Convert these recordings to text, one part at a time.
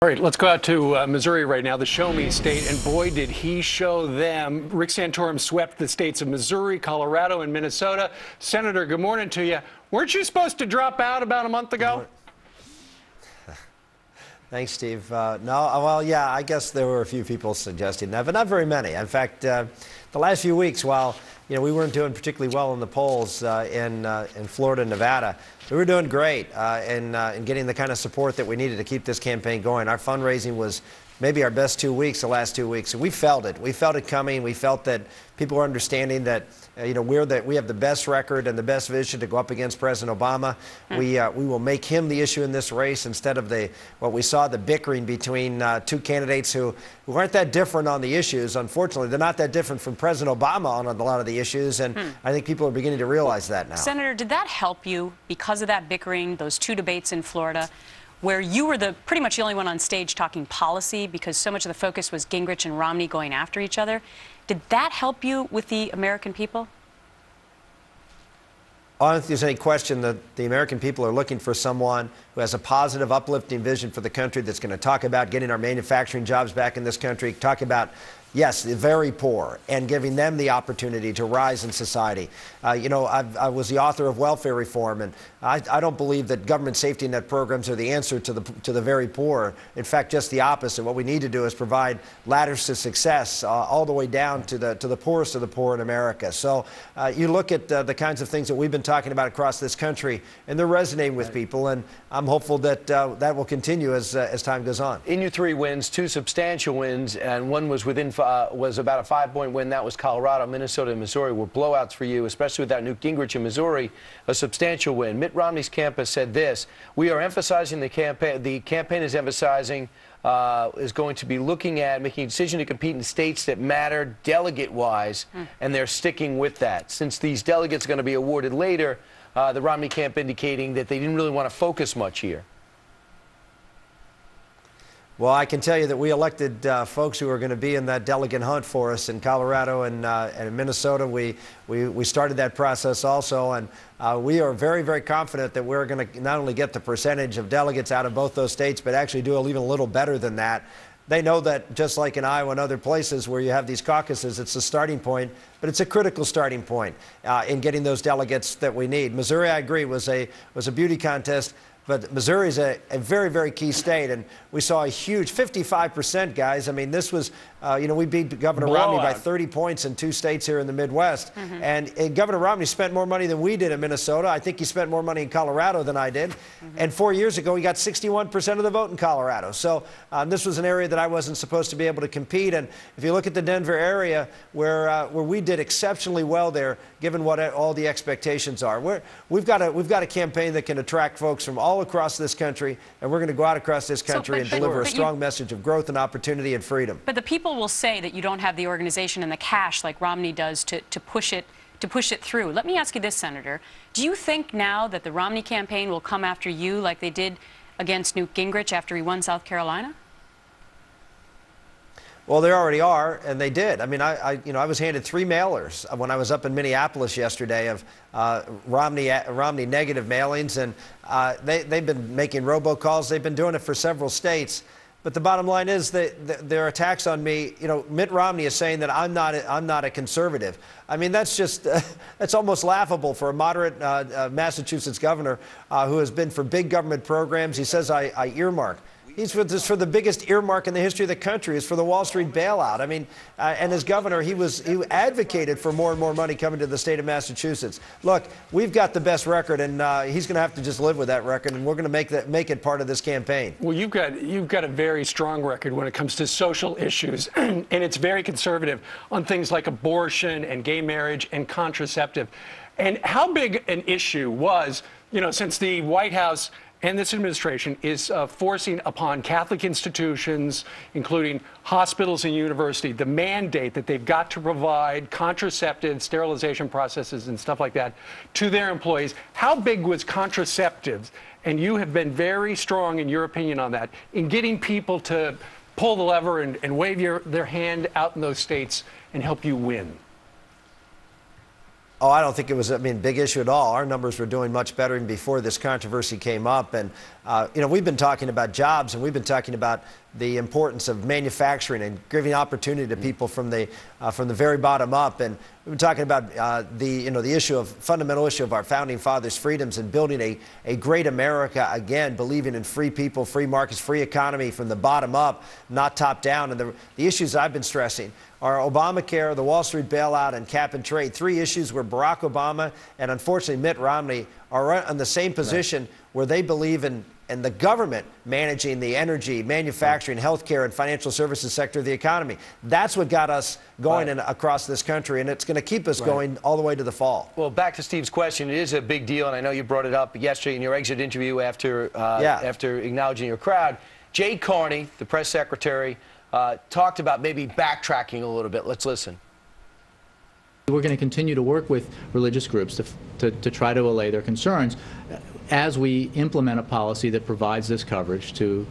All right, let's go out to Missouri right now, the Show Me State, and boy, did he show them. Rick Santorum swept the states of Missouri, Colorado, and Minnesota. Senator, good morning to you. Weren't you supposed to drop out about a month ago? Thanks, Steve. No, well, yeah, I guess there were a few people suggesting that, but not very many. In fact, the last few weeks, while we weren't doing particularly well in the polls in Florida and Nevada, we were doing great in getting the kind of support that we needed to keep this campaign going. Our fundraising was maybe our best 2 weeks, the last 2 weeks. And we felt it. We felt it coming. We felt that people were understanding that we have the best record and the best vision to go up against President Obama. We will make him the issue in this race instead of what we saw, the bickering between two candidates who aren't that different on the issues. Unfortunately, they're not that different from President Obama on a lot of the issues, and I think people are beginning to realize that now. Senator, did that help you because of that bickering, those two debates in Florida, where you were pretty much the only one on stage talking policy because so much of the focus was Gingrich and Romney going after each other? Did that help you with the American people? I don't think there's any question that the American people are looking for someone who has a positive, uplifting vision for the country, that's going to talk about getting our manufacturing jobs back in this country, talk about, yes, the very poor, and giving them the opportunity to rise in society. I was the author of welfare reform, and I don't believe that government safety net programs are the answer to the very poor. In fact, just the opposite. What we need to do is provide ladders to success all the way down to the poorest of the poor in America. So you look at the kinds of things that we've been talking about across this country, and they're resonating with people, and I'm hopeful that that will continue as time goes on. In your 3 wins, 2 substantial wins, and one was was about a 5-point win. That was Colorado. Minnesota and Missouri were blowouts for you, especially without Newt Gingrich in Missouri, a substantial win. Mitt Romney's campus said this: "We are emphasizing the campaign is emphasizing is going to be looking at making a decision to compete in states that matter delegate-wise, and they're sticking with that. Since these delegates are going to be awarded later, the Romney camp indicating that they didn't really want to focus much here." Well, I can tell you that we elected folks who are going to be in that delegate hunt for us in Colorado and in Minnesota. We started that process also, and we are very, very confident that we're going to not only get the percentage of delegates out of both those states, but actually do even a little better than that. They know that just like in Iowa and other places where you have these caucuses, it's a starting point, but it's a critical starting point in getting those delegates that we need. Missouri, I agree, was a beauty contest. But Missouri is a very, very key state, and we saw a huge 55%, guys. I mean, this was, we beat Governor Romney by 30 points in 2 states here in the Midwest. And Governor Romney spent more money than we did in Minnesota. I think he spent more money in Colorado than I did. And 4 years ago, he got 61% of the vote in Colorado. So this was an area that I wasn't supposed to be able to compete. And if you look at the Denver area, where we did exceptionally well there, given what all the expectations are, we've got a campaign that can attract folks from all across this country, and we're going to go out across this country and deliver a strong message of growth and opportunity and freedom. But the people will say that you don't have the organization and the cash like Romney does to push it through. Let me ask you this, Senator. Do you think now that the Romney campaign will come after you like they did against Newt Gingrich after he won South Carolina? Well, they already are, and they did. I mean, I was handed 3 mailers when I was up in Minneapolis yesterday of Romney negative mailings, and they've been making robocalls. They've been doing it for several states. But the bottom line is that their attacks on me. Mitt Romney is saying that I'm not a conservative. I mean, that's just that's almost laughable for a moderate Massachusetts governor who has been for big government programs. He says I earmark. He's for the biggest earmark in the history of the country. It's for the Wall Street bailout. I mean, and as governor, he advocated for more and more money coming to the state of Massachusetts. Look, we've got the best record, and he's going to have to just live with that record, and we're going to make it part of this campaign. Well, you've got a very strong record when it comes to social issues, and it's very conservative on things like abortion and gay marriage and contraceptive. And how big an issue was, since the White House and this administration is forcing upon Catholic institutions, including hospitals and universities, the mandate that they've got to provide contraceptive, sterilization processes and stuff like that to their employees. How big was contraceptives? And you have been very strong, in your opinion, on that, in getting people to pull the lever and wave their hand out in those states and help you win. Oh, I don't think it was, I mean, big issue at all. Our numbers were doing much better even before this controversy came up. And, you know, we've been talking about jobs, and we've been talking about the importance of manufacturing and giving opportunity to people from the very bottom up. And we've been talking about the fundamental issue of our founding fathers' freedoms and building a great America again, believing in free people, free markets, free economy from the bottom up, not top down. And the issues I've been stressing are Obamacare, the Wall Street bailout, and cap and trade. 3 issues where Barack Obama and unfortunately Mitt Romney are in the same position where they believe in the government managing the energy, manufacturing, healthcare, and financial services sector of the economy. That's what got us going across this country, and it's going to keep us going all the way to the fall. Well, back to Steve's question, it is a big deal, and I know you brought it up yesterday in your exit interview after acknowledging your crowd. Jay Carney, the press secretary, talked about maybe backtracking a little bit. Let's listen. We're going to continue to work with religious groups to try to allay their concerns as we implement a policy that provides this coverage to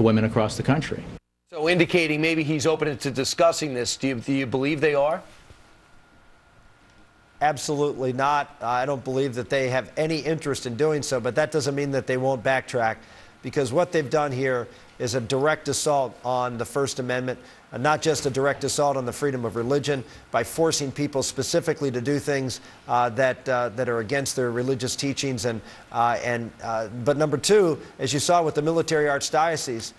women across the country. So indicating maybe he's open to discussing this. Do you believe they are? Absolutely not. I don't believe that they have any interest in doing so, but that doesn't mean that they won't backtrack, because what they've done here is a direct assault on the First Amendment, and not just a direct assault on the freedom of religion by forcing people specifically to do things that are against their religious teachings. But number 2, as you saw with the military archdiocese,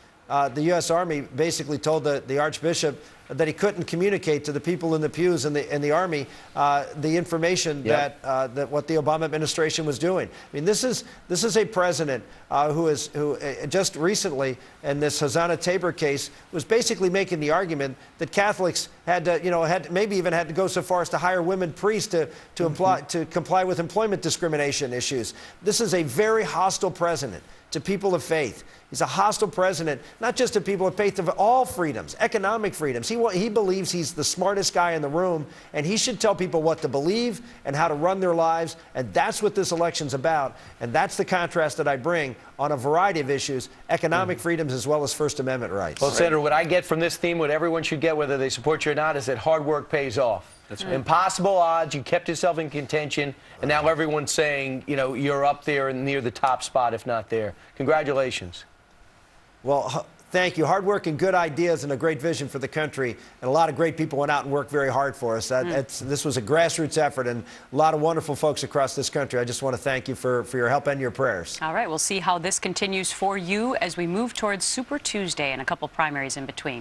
the U.S. Army basically told the Archbishop that he couldn't communicate to the people in the pews in the Army the information that what the Obama administration was doing. I mean, this is a president who just recently in this Hosanna Tabor case was basically making the argument that Catholics had to, maybe even had to go so far as to hire women priests to comply with employment discrimination issues. This is a very hostile president to people of faith. He's a hostile president, not just to people of faith, of all freedoms, economic freedoms. He believes he's the smartest guy in the room, and he should tell people what to believe and how to run their lives, and that's what this election's about, and that's the contrast that I bring on a variety of issues, economic freedoms as well as First Amendment rights. Well, Senator, what I get from this theme, what everyone should get, whether they support you or not, is that hard work pays off. That's right. Impossible odds, you kept yourself in contention, and now everyone's saying, you know, you're up there and near the top spot, if not there. Congratulations. Well, thank you. Hard work and good ideas and a great vision for the country. And a lot of great people went out and worked very hard for us. This was a grassroots effort, and a lot of wonderful folks across this country. I just want to thank you for your help and your prayers. All right. We'll see how this continues for you as we move towards Super Tuesday and a couple primaries in between.